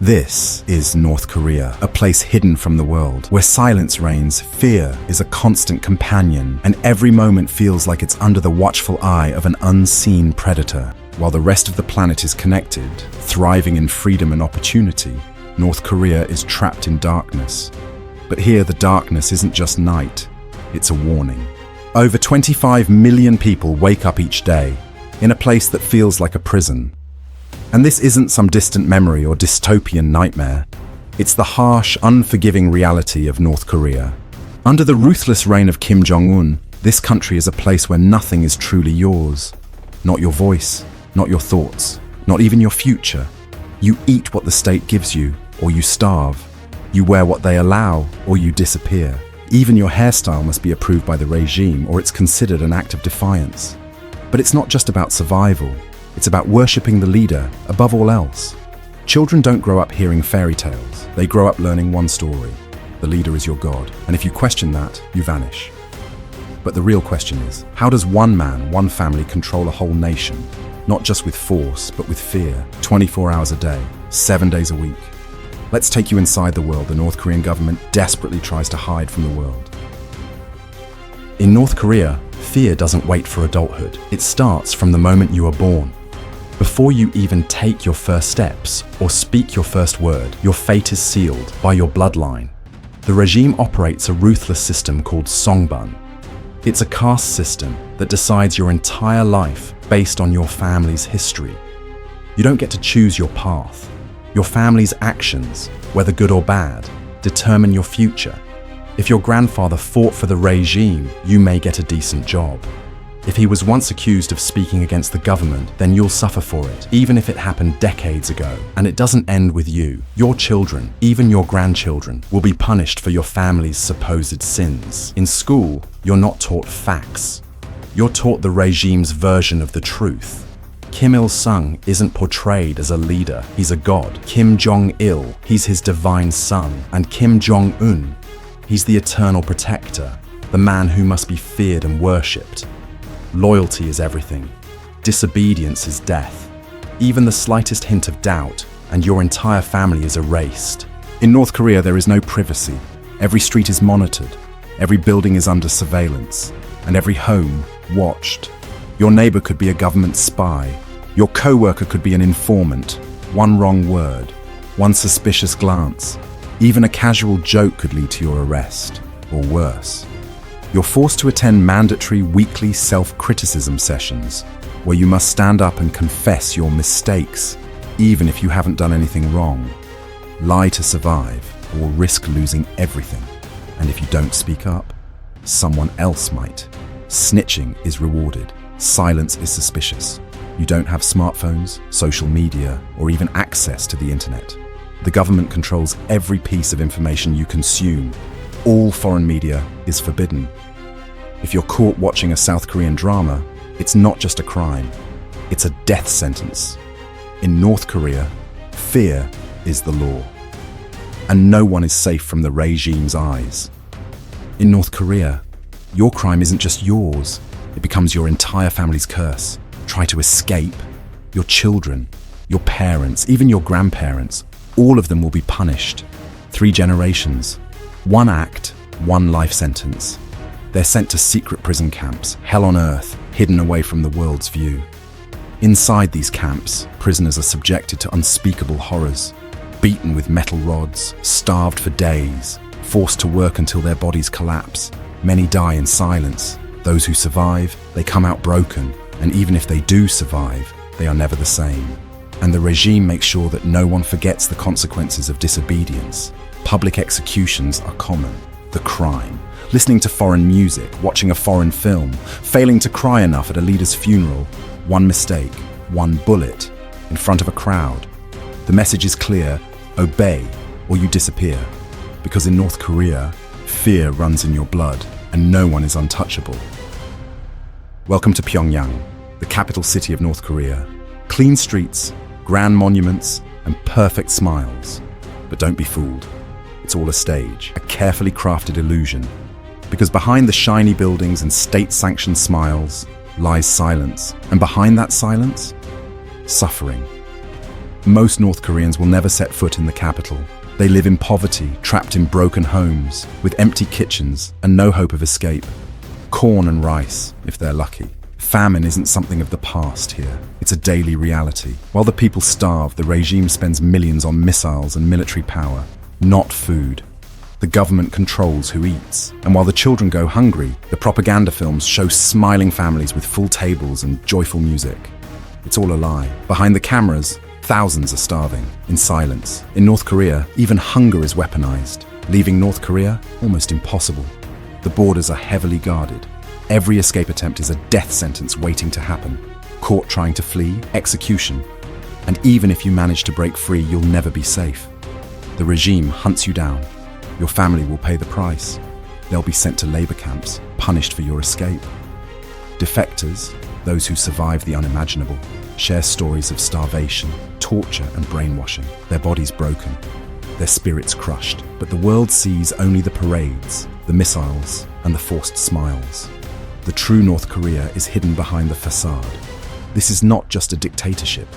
This is North Korea, a place hidden from the world, where silence reigns, fear is a constant companion, and every moment feels like it's under the watchful eye of an unseen predator. While the rest of the planet is connected, thriving in freedom and opportunity, North Korea is trapped in darkness. But here, the darkness isn't just night, it's a warning. Over 25 million people wake up each day in a place that feels like a prison. And this isn't some distant memory or dystopian nightmare. It's the harsh, unforgiving reality of North Korea. Under the ruthless reign of Kim Jong Un, this country is a place where nothing is truly yours. Not your voice, not your thoughts, not even your future. You eat what the state gives you, or you starve. You wear what they allow, or you disappear. Even your hairstyle must be approved by the regime, or it's considered an act of defiance. But it's not just about survival. It's about worshipping the leader above all else. Children don't grow up hearing fairy tales. They grow up learning one story. The leader is your God. And if you question that, you vanish. But the real question is, how does one man, one family control a whole nation? Not just with force, but with fear, 24 hours a day, 7 days a week. Let's take you inside the world the North Korean government desperately tries to hide from the world. In North Korea, fear doesn't wait for adulthood. It starts from the moment you are born. Before you even take your first steps or speak your first word, your fate is sealed by your bloodline. The regime operates a ruthless system called songbun. It's a caste system that decides your entire life based on your family's history. You don't get to choose your path. Your family's actions, whether good or bad, determine your future. If your grandfather fought for the regime, you may get a decent job. If he was once accused of speaking against the government, then you'll suffer for it, even if it happened decades ago. And it doesn't end with you. Your children, even your grandchildren, will be punished for your family's supposed sins. In school, you're not taught facts. You're taught the regime's version of the truth. Kim Il-sung isn't portrayed as a leader, he's a god. Kim Jong-il, he's his divine son. And Kim Jong Un, he's the eternal protector, the man who must be feared and worshipped. Loyalty is everything. Disobedience is death. Even the slightest hint of doubt, and your entire family is erased. In North Korea, there is no privacy. Every street is monitored. Every building is under surveillance. And every home watched. Your neighbor could be a government spy. Your co-worker could be an informant. One wrong word, one suspicious glance, even a casual joke could lead to your arrest, or worse. You're forced to attend mandatory weekly self-criticism sessions, where you must stand up and confess your mistakes, even if you haven't done anything wrong. Lie to survive, or risk losing everything. And if you don't speak up, someone else might. Snitching is rewarded. Silence is suspicious. You don't have smartphones, social media, or even access to the internet. The government controls every piece of information you consume. All foreign media is forbidden. If you're caught watching a South Korean drama, it's not just a crime, it's a death sentence. In North Korea, fear is the law. And no one is safe from the regime's eyes. In North Korea, your crime isn't just yours, it becomes your entire family's curse. Try to escape, your children, your parents, even your grandparents, all of them will be punished. 3 generations. One act, one life sentence. They're sent to secret prison camps, hell on earth, hidden away from the world's view. Inside these camps, prisoners are subjected to unspeakable horrors, beaten with metal rods, starved for days, forced to work until their bodies collapse. Many die in silence. Those who survive, they come out broken, and even if they do survive, they are never the same. And the regime makes sure that no one forgets the consequences of disobedience. Public executions are common. The crime. Listening to foreign music, watching a foreign film, failing to cry enough at a leader's funeral. One mistake, one bullet, in front of a crowd. The message is clear: obey or you disappear. Because in North Korea, fear runs in your blood and no one is untouchable. Welcome to Pyongyang, the capital city of North Korea. Clean streets, grand monuments, and perfect smiles. But don't be fooled. It's all a stage, a carefully crafted illusion. Because behind the shiny buildings and state-sanctioned smiles lies silence. And behind that silence, suffering. Most North Koreans will never set foot in the capital. They live in poverty, trapped in broken homes, with empty kitchens and no hope of escape. Corn and rice, if they're lucky. Famine isn't something of the past here. It's a daily reality. While the people starve, the regime spends millions on missiles and military power, not food. The government controls who eats. And while the children go hungry, the propaganda films show smiling families with full tables and joyful music. It's all a lie. Behind the cameras, thousands are starving, in silence. In North Korea, even hunger is weaponized, leaving North Korea almost impossible. The borders are heavily guarded. Every escape attempt is a death sentence waiting to happen. Caught trying to flee, execution. And even if you manage to break free, you'll never be safe. The regime hunts you down. Your family will pay the price. They'll be sent to labor camps, punished for your escape. Defectors, those who survive the unimaginable, share stories of starvation, torture and brainwashing, their bodies broken, their spirits crushed. But the world sees only the parades, the missiles and the forced smiles. The true North Korea is hidden behind the facade. This is not just a dictatorship.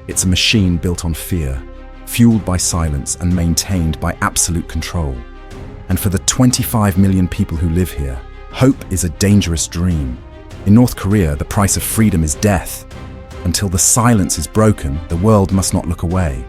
It's a machine built on fear, fueled by silence and maintained by absolute control. And for the 25 million people who live here, hope is a dangerous dream. In North Korea, the price of freedom is death. Until the silence is broken, the world must not look away.